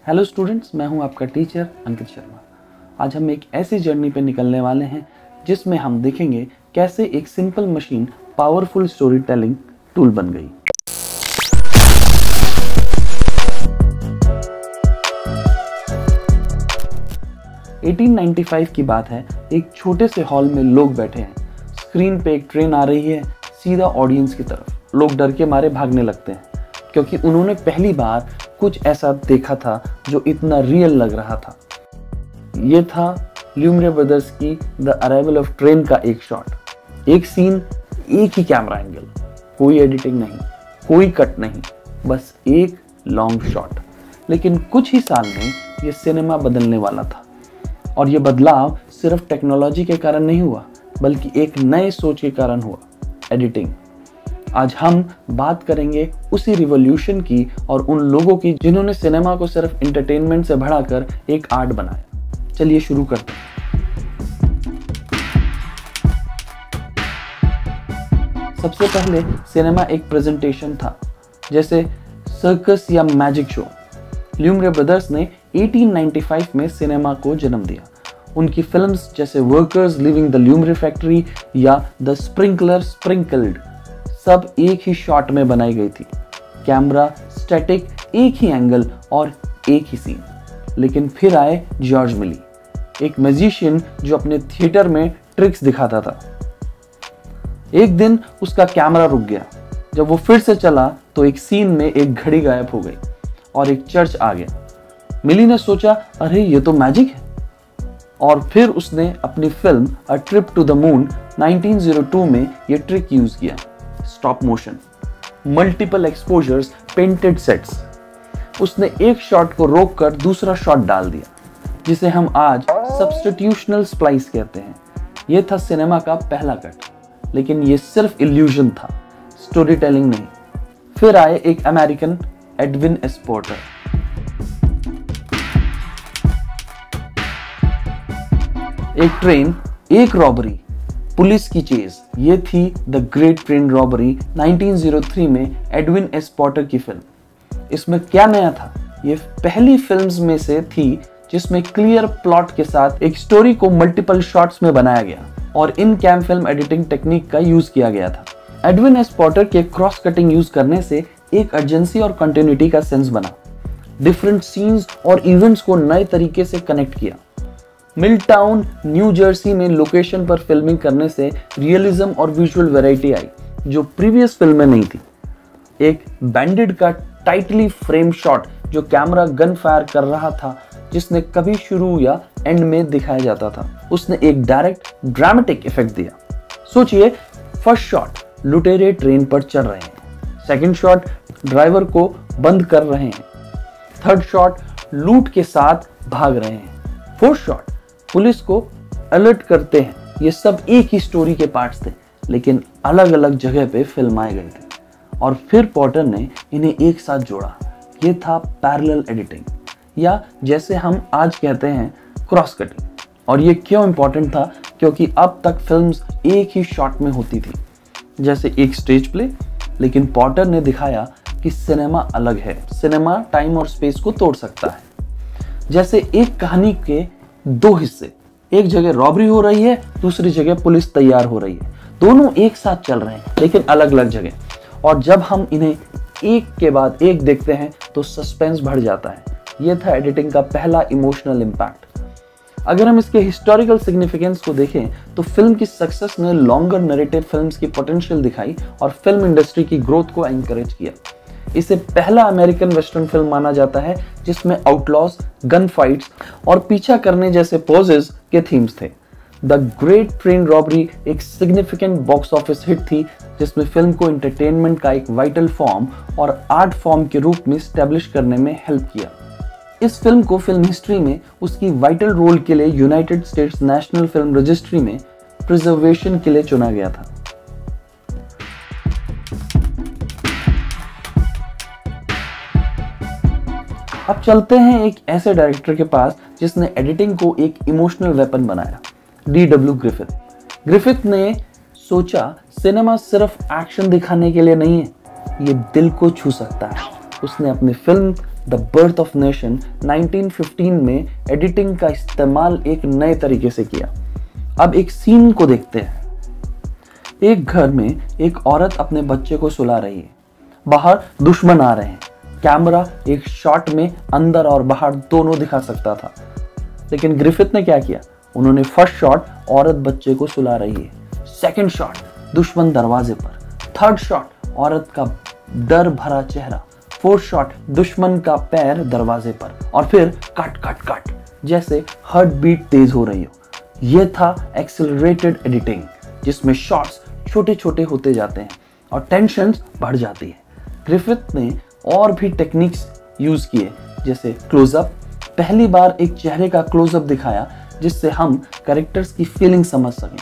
Hello students, मैं हूं आपका टीचर अंकित शर्मा। आज हम एक ऐसी जर्नी पे निकलने वाले हैं जिसमें हम देखेंगे कैसे एक simple machine powerful story telling tool बन गई। (1895) की बात है। एक छोटे से हॉल में लोग बैठे हैं। स्क्रीन पे एक ट्रेन आ रही है सीधा ऑडियंस की तरफ। लोग डर के मारे भागने लगते हैं क्योंकि उन्होंने पहली बार कुछ ऐसा देखा था जो इतना रियल लग रहा था। ये था ल्यूमियर ब्रदर्स की द अराइवल ऑफ ट्रेन का एक शॉट। एक सीन, एक ही कैमरा एंगल, कोई एडिटिंग नहीं, कोई कट नहीं, बस एक लॉन्ग शॉट। लेकिन कुछ ही साल में ये सिनेमा बदलने वाला था और ये बदलाव सिर्फ टेक्नोलॉजी के कारण नहीं हुआ बल्कि एक नए सोच के कारण हुआ, एडिटिंग। आज हम बात करेंगे उसी रिवॉल्यूशन की और उन लोगों की जिन्होंने सिनेमा को सिर्फ एंटरटेनमेंट से बढ़ाकर एक आर्ट बनाया। चलिए शुरू करते हैं। सबसे पहले सिनेमा एक प्रेजेंटेशन था, जैसे सर्कस या मैजिक शो। ल्यूमियर ब्रदर्स ने 1895 में सिनेमा को जन्म दिया। उनकी फिल्म्स जैसे workers leaving the Lumière factory या द स्प्रिंकलर स्प्रिंकल्ड सब एक ही शॉट में बनाई गई थी। कैमरा स्टैटिक, एक ही एंगल और एक ही सीन। लेकिन फिर आए जॉर्ज मिली, एक मैजिशियन जो अपने थिएटर में ट्रिक्स दिखाता था। एक दिन उसका कैमरा रुक गया। जब वो फिर से चला तो एक सीन में एक घड़ी गायब हो गई और एक चर्च आ गया। मिली ने सोचा, अरे ये तो मैजिक है। और फिर उसने अपनी film a trip to the moon 1902 में ये ट्रिक यूज किया। Stop motion, multiple exposures, painted sets. उसने एक शॉट को रोककर दूसरा शॉट डाल दिया, जिसे हम आज सब्स्टिट्यूशनल स्प्लाइस कहते हैं। यह था सिनेमा का पहला कट, लेकिन यह सिर्फ इल्यूजन था, स्टोरी टेलिंग नहीं। फिर आए एक अमेरिकन, एडविन एस पोर्टर। एक ट्रेन, एक रॉबरी, पुलिस की चेज। ये थी द ग्रेट ट्रेन रॉबरी 1903 में एडविन एस पोर्टर की फिल्म। इसमें क्या नया था? ये पहली फिल्म्स में से थी जिसमें क्लियर प्लॉट के साथ एक स्टोरी को मल्टीपल शॉट्स में बनाया गया और इन कैम फिल्म एडिटिंग टेक्निक का यूज किया गया था। एडविन एस पोर्टर के क्रॉस कटिंग यूज करने से एक अर्जेंसी और कंटिन्यूटी का सेंस बना। डिफरेंट सीन्स और इवेंट्स को नए तरीके से कनेक्ट किया। मिलटाउन, न्यू जर्सी में लोकेशन पर फिल्मिंग करने से रियलिज्म और विजुअल वैरायटी आई जो प्रीवियस फिल्म में नहीं थी। एक बैंडिड का टाइटली फ्रेम शॉट जो कैमरा गन फायर कर रहा था, जिसने कभी शुरू या एंड में दिखाया जाता था। उसने एक डायरेक्ट ड्रामेटिक इफेक्ट दिया। सोचिए, फर्स्ट शॉट लुटेरे ट्रेन पर चढ़ रहे हैं, सेकंड शॉट ड्राइवर को बंद कर रहे हैं, थर्ड शॉट लूट के साथ भाग रहे हैं, फोर्थ शॉट पुलिस को अलर्ट करते हैं। ये सब एक ही स्टोरी के पार्ट्स थे, लेकिन अलग अलग जगह पे फिल्माए गए थे और फिर पोर्टर ने इन्हें एक साथ जोड़ा। ये था पैरेलल एडिटिंग, या जैसे हम आज कहते हैं क्रॉस कटिंग। और ये क्यों इंपॉर्टेंट था? क्योंकि अब तक फिल्म्स एक ही शॉट में होती थी, जैसे एक स्टेज प्ले। लेकिन पोर्टर ने दिखाया कि सिनेमा अलग है। सिनेमा टाइम और स्पेस को तोड़ सकता है। जैसे एक कहानी के दो हिस्से, एक जगह रॉबरी हो रही है, दूसरी जगह पुलिस तैयार हो रही है। दोनों एक साथ चल रहे हैं लेकिन अलग अलग जगह। और जब हम इन्हें एक के बाद एक देखते हैं तो सस्पेंस बढ़ जाता है। यह था एडिटिंग का पहला इमोशनल इम्पैक्ट। अगर हम इसके हिस्टोरिकल सिग्निफिकेंस को देखें तो फिल्म की सक्सेस ने लॉन्गर नैरेटिव फिल्म्स की पोटेंशियल दिखाई और फिल्म इंडस्ट्री की ग्रोथ को एनकरेज किया। इसे पहला अमेरिकन वेस्टर्न फिल्म माना जाता है जिसमें आउटलॉज, गन फाइट्स और पीछा करने जैसे पोजेस के थीम्स थे। द ग्रेट ट्रेन रॉबरी एक सिग्निफिकेंट बॉक्स ऑफिस हिट थी, जिसमें फिल्म को एंटरटेनमेंट का एक वाइटल फॉर्म और आर्ट फॉर्म के रूप में स्टैब्लिश करने में हेल्प किया। इस फिल्म को फिल्म हिस्ट्री में उसकी वाइटल रोल के लिए United states national film registry में प्रिजर्वेशन के लिए चुना गया था। अब चलते हैं एक ऐसे डायरेक्टर के पास जिसने एडिटिंग को एक इमोशनल वेपन बनाया, D.W. ग्रिफिथ। ग्रिफिथ ने सोचा, सिनेमा सिर्फ एक्शन दिखाने के लिए नहीं है, ये दिल को छू सकता है। उसने अपनी film the birth of nation 1915 में एडिटिंग का इस्तेमाल एक नए तरीके से किया। अब एक सीन को देखते हैं। एक घर में एक औरत अपने बच्चे को सुला रही है। बाहर दुश्मन आ रहे हैं। कैमरा एक शॉट में अंदर और बाहर दोनों दिखा सकता था, लेकिन ग्रिफिथ ने क्या किया, उन्होंने फर्स्ट शॉट औरत बच्चे को सुला रही है, सेकंड शॉट दुश्मन दरवाजे पर, थर्ड शॉट औरत का डर भरा चेहरा, फोर्थ शॉट दुश्मन का पैर दरवाजे पर, और फिर कट कट कट जैसे हार्ट बीट तेज हो रही हो। यह था एक्सेलरेटेड एडिटिंग, जिसमें शॉट्स छोटे छोटे होते जाते हैं और टेंशन बढ़ जाती है। ग्रिफिथ ने और भी टेक्निक्स यूज किए, जैसे क्लोजअप। पहली बार एक चेहरे का क्लोजअप दिखाया जिससे हम कैरेक्टर्स की फीलिंग समझ सकें।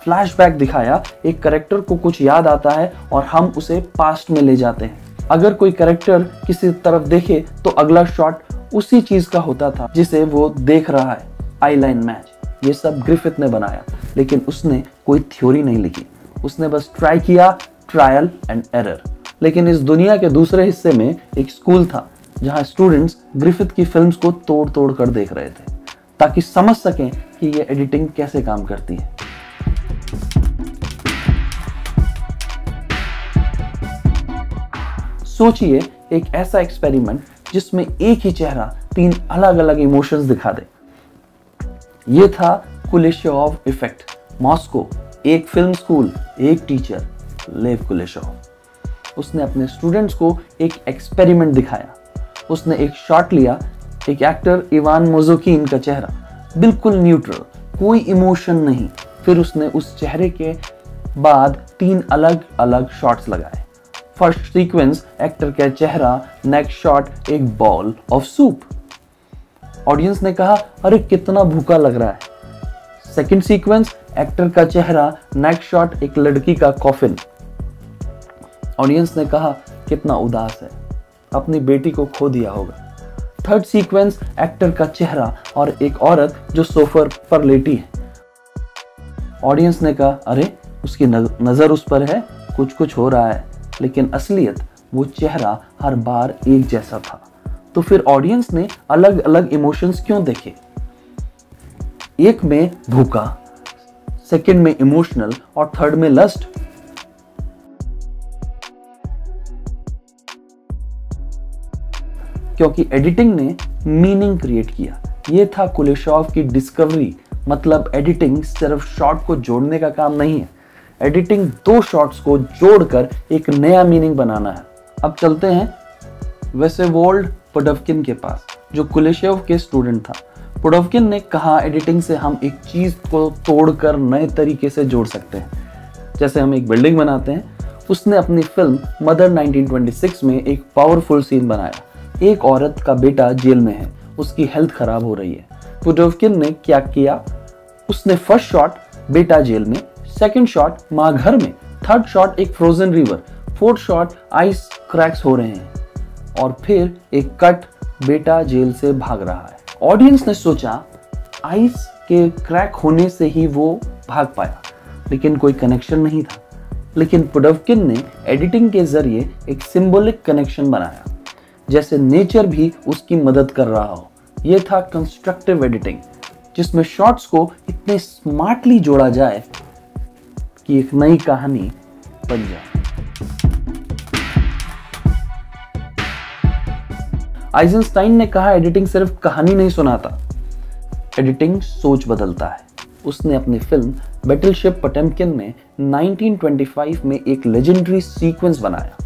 फ्लैशबैक दिखाया, एक कैरेक्टर को कुछ याद आता है और हम उसे पास्ट में ले जाते हैं। अगर कोई कैरेक्टर किसी तरफ देखे तो अगला शॉट उसी चीज का होता था जिसे वो देख रहा है। आई लाइन मैच, ये सब ग्रिफिथ ने बनाया, लेकिन उसने कोई थ्योरी नहीं लिखी। उसने बस ट्राई किया, ट्रायल एंड एरर। लेकिन इस दुनिया के दूसरे हिस्से में एक स्कूल था जहां स्टूडेंट्स ग्रिफिथ की फिल्म्स को तोड़ तोड़ कर देख रहे थे, ताकि समझ सकें कि ये एडिटिंग कैसे काम करती है। सोचिए एक ऐसा एक्सपेरिमेंट जिसमें एक ही चेहरा 3 अलग अलग इमोशंस दिखा दे। यह था कुलेशोव इफेक्ट। मॉस्को, एक फिल्म स्कूल, एक टीचर, लेव कुलेशोव। उसने अपने स्टूडेंट्स को एक एक्सपेरिमेंट दिखाया। उसने एक शॉट लिया, एक एक्टर इवान मोजोकिन का चेहरा, बिल्कुल न्यूट्रल, कोई इमोशन नहीं। फिर उसने उस चेहरे के बाद 3 अलग अलग शॉट्स लगाए। फर्स्ट सीक्वेंस एक्टर का चेहरा, नेक्स्ट शॉट एक बॉल ऑफ सूप। ऑडियंस ने कहा, अरे कितना भूखा लग रहा है। सेकंड सीक्वेंस एक्टर का चेहरा, नेक्स्ट शॉट एक लड़की का कॉफिन। ऑडियंस ने कहा, कितना उदास है, अपनी बेटी को खो दिया होगा। थर्ड सीक्वेंस एक्टर का चेहरा और एक औरत जो सोफे पर लेटी है। ऑडियंस ने कहा, अरे उसकी नजर उस पर है, कुछ कुछ हो रहा है। लेकिन असलियत वो चेहरा हर बार एक जैसा था। तो फिर ऑडियंस ने अलग अलग इमोशंस क्यों देखे? एक में भूखा, सेकंड में इमोशनल और थर्ड में लस्ट। क्योंकि एडिटिंग ने मीनिंग क्रिएट किया। यह था कुलेशोव की डिस्कवरी। मतलब एडिटिंग सिर्फ शॉट को जोड़ने का काम नहीं है, एडिटिंग 2 शॉट्स को जोड़कर एक नया मीनिंग बनाना है। अब चलते हैं वेसेवोल्ड पुडोव्किन के पास, जो कुलेशोव के स्टूडेंट था। पुडोव्किन ने कहा, एडिटिंग से हम एक चीज को तोड़कर नए तरीके से जोड़ सकते हैं, जैसे हम एक बिल्डिंग बनाते हैं। उसने अपनी फिल्म मदर 1926 में एक पावरफुल सीन बनाया। एक औरत का बेटा जेल में है, उसकी हेल्थ खराब हो रही है। पुडोव्किन ने क्या किया, उसने फर्स्ट शॉट बेटा जेल में, सेकंड शॉट माँ घर में, थर्ड शॉट एक frozen river, fourth shot ice cracks हो रहे हैं, और फिर एक कट बेटा जेल से भाग रहा है। ऑडियंस ने सोचा आइस के क्रैक होने से ही वो भाग पाया, लेकिन कोई कनेक्शन नहीं था। लेकिन पुडोव्किन ने एडिटिंग के जरिए एक सिंबॉलिक कनेक्शन बनाया, जैसे नेचर भी उसकी मदद कर रहा हो। यह था कंस्ट्रक्टिव एडिटिंग, जिसमें शॉट्स को इतने स्मार्टली जोड़ा जाए कि एक नई कहानी बन जाए। आइजनस्टाइन ने कहा, एडिटिंग सिर्फ कहानी नहीं सुनाता, एडिटिंग सोच बदलता है। उसने अपनी फिल्म बैटलशिप पोटेम्किन में 1925 में एक लेजेंडरी सीक्वेंस बनाया,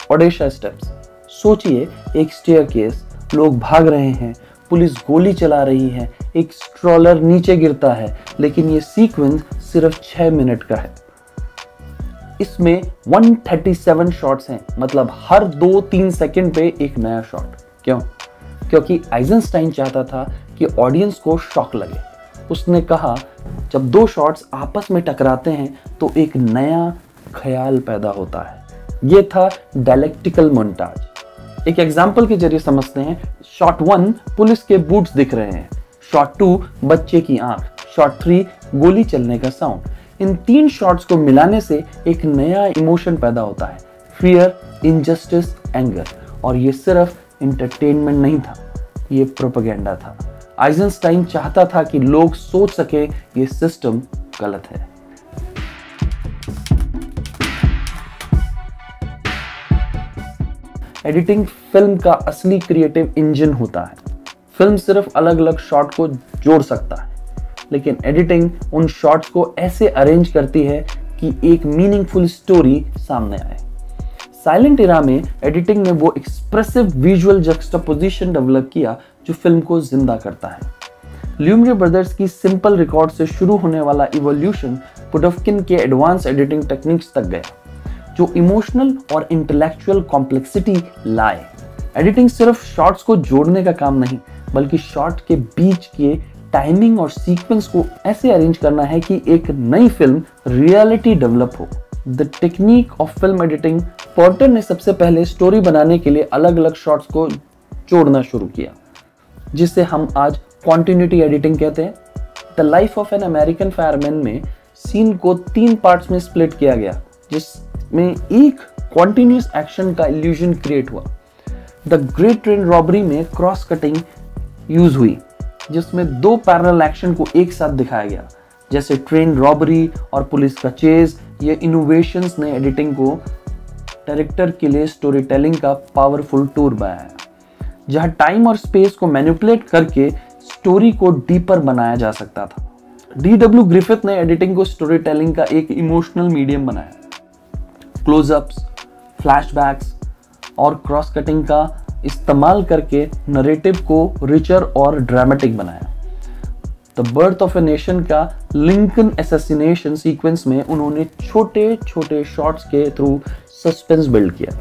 ओडेशा स्टेप्स। सोचिए, एक स्टेयरकेस, लोग भाग रहे हैं, पुलिस गोली चला रही है, एक स्ट्रॉलर नीचे गिरता है, लेकिन ये सीक्वेंस सिर्फ 6 मिनट का है। इसमें 137 शॉट्स हैं, मतलब हर 2-3 सेकंड पे एक नया शॉट। क्यों? क्योंकि आइजनस्टाइन चाहता था कि ऑडियंस को शॉक लगे। उसने कहा, जब 2 शॉट्स आपस में टकराते हैं तो एक नया ख्याल पैदा होता है। यह था डायलेक्टिकल मोन्टाज। एक एग्जाम्पल के जरिए समझते हैं। शॉट 1 पुलिस के बूट्स दिख रहे हैं, शॉट 2 बच्चे की आंख, शॉट 3 गोली चलने का साउंड। इन 3 शॉट्स को मिलाने से एक नया इमोशन पैदा होता है, फियर, इनजस्टिस, एंगर। और ये सिर्फ एंटरटेनमेंट नहीं था, ये प्रोपेगेंडा था। आइजनस्टाइन चाहता था कि लोग सोच सके ये सिस्टम गलत है। एडिटिंग फिल्म का असली क्रिएटिव इंजन होता है। फिल्म सिर्फ अलग अलग शॉट को जोड़ सकता है, लेकिन एडिटिंग उन शॉट्स को ऐसे अरेंज करती है कि एक मीनिंगफुल स्टोरी सामने आए। साइलेंट एरा में एडिटिंग ने वो एक्सप्रेसिव विजुअल जक्सटापोजिशन डेवलप किया जो फिल्म को जिंदा करता है। ल्यूमियर ब्रदर्स की सिंपल रिकॉर्ड से शुरू होने वाला इवोल्यूशन पुडोफ्किन के एडवांस एडिटिंग टेक्निक्स तक गया, जो इमोशनल और इंटेलेक्चुअल कॉम्प्लेक्सिटी लाए। एडिटिंग सिर्फ शॉट्स को जोड़ने का काम नहीं, बल्कि शॉट के बीच के टाइमिंग और सीक्वेंस को ऐसे अरेंज करना है कि एक नई फिल्म रियलिटी डेवलप हो। The technique of film editing. Porter ने सबसे पहले स्टोरी बनाने के लिए अलग अलग शॉट्स को जोड़ना शुरू किया, जिसे हम आज कॉन्टिन्यूटी एडिटिंग कहते हैं। The life of an American fireman में सीन को 3 पार्ट्स में स्प्लिट किया गया, जिसमें एक कॉन्टिन्यूस एक्शन का इल्यूजन क्रिएट हुआ। द ग्रेट ट्रेन रॉबरी में क्रॉस कटिंग यूज हुई, जिसमें 2 पैरेलल एक्शन को एक साथ दिखाया गया, जैसे ट्रेन रॉबरी और पुलिस का चेज। ये इनोवेशंस ने एडिटिंग को डायरेक्टर के लिए स्टोरी टेलिंग का पावरफुल टूल बनाया, जहां टाइम और स्पेस को मैनिपुलेट करके स्टोरी को डीपर बनाया जा सकता था। D.W. ग्रिफिथ ने एडिटिंग को स्टोरी टेलिंग का एक इमोशनल मीडियम बनाया। क्लोजअप्स, फ्लैशबैक्स और क्रॉस कटिंग का इस्तेमाल करके नरेटिव को रिचर और ड्रामेटिक बनाया। The birth of a nation का लिंकन असैसिनेशन सीक्वेंस में उन्होंने छोटे छोटे शॉट्स के थ्रू सस्पेंस बिल्ड किया।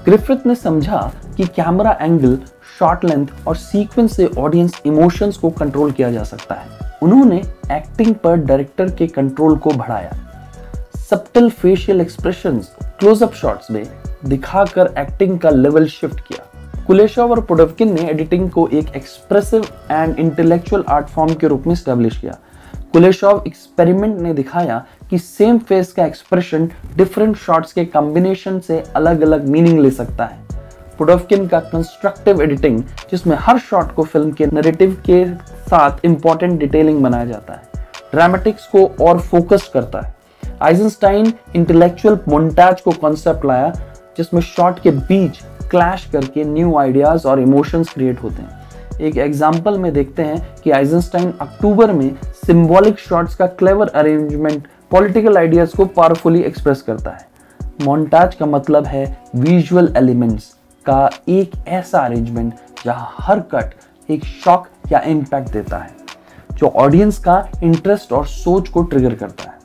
ग्रिफिथ ने समझा कि कैमरा एंगल, शॉट लेंथ और सीक्वेंस से ऑडियंस इमोशंस को कंट्रोल किया जा सकता है। उन्होंने एक्टिंग पर डायरेक्टर के कंट्रोल को बढ़ाया। Subtle facial expressions close up shots में दिखाकर एक्टिंग का लेवल शिफ्ट किया। कुलेशॉव और पुडोफ्किन ने एडिटिंग को एक expressive and intellectual art form के रूप में स्टैब्लिश किया। कुलेशॉव एक्सपेरिमेंट ने दिखाया कि सेम फेस का एक्सप्रेशन डिफरेंट शॉट्स के कॉम्बिनेशन से अलग अलग मीनिंग ले सकता है। पुडोफ्किन का कंस्ट्रक्टिव एडिटिंग, जिसमें हर शॉट को फिल्म के नैरेटिव के साथ इंपॉर्टेंट डिटेलिंग बनाया जाता है, ड्रामेटिक्स को और फोकस करता है। आइजनस्टाइन इंटेलेक्चुअल मोन्टाज को कॉन्सेप्ट लाया, जिसमें शॉट के बीच क्लैश करके न्यू आइडियाज और इमोशंस क्रिएट होते हैं। एक एग्जांपल में देखते हैं कि आइजनस्टाइन अक्टूबर में सिंबॉलिक शॉट्स का क्लेवर अरेंजमेंट पॉलिटिकल आइडियाज को पावरफुली एक्सप्रेस करता है। मोन्टाज का मतलब है विजुअल एलिमेंट्स का एक ऐसा अरेंजमेंट जहां हर कट एक शॉक या इम्पैक्ट देता है, जो ऑडियंस का इंटरेस्ट और सोच को ट्रिगर करता है।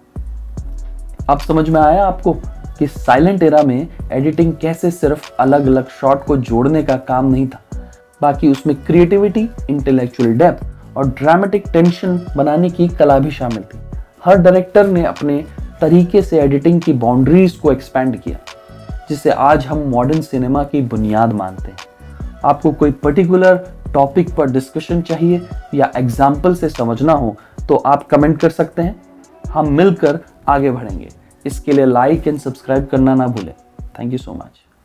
अब समझ में आया आपको कि साइलेंट एरा में एडिटिंग कैसे सिर्फ अलग अलग शॉट को जोड़ने का काम नहीं था, बाकी उसमें क्रिएटिविटी, इंटेलेक्चुअल डेप्थ और ड्रामेटिक टेंशन बनाने की कला भी शामिल थी। हर डायरेक्टर ने अपने तरीके से एडिटिंग की बाउंड्रीज को एक्सपैंड किया, जिसे आज हम मॉडर्न सिनेमा की बुनियाद मानते हैं। आपको कोई पर्टिकुलर टॉपिक पर डिस्कशन चाहिए या एग्जाम्पल से समझना हो तो आप कमेंट कर सकते हैं, हम मिलकर आगे बढ़ेंगे। इसके लिए लाइक एंड सब्सक्राइब करना ना भूलें। Thank you so much.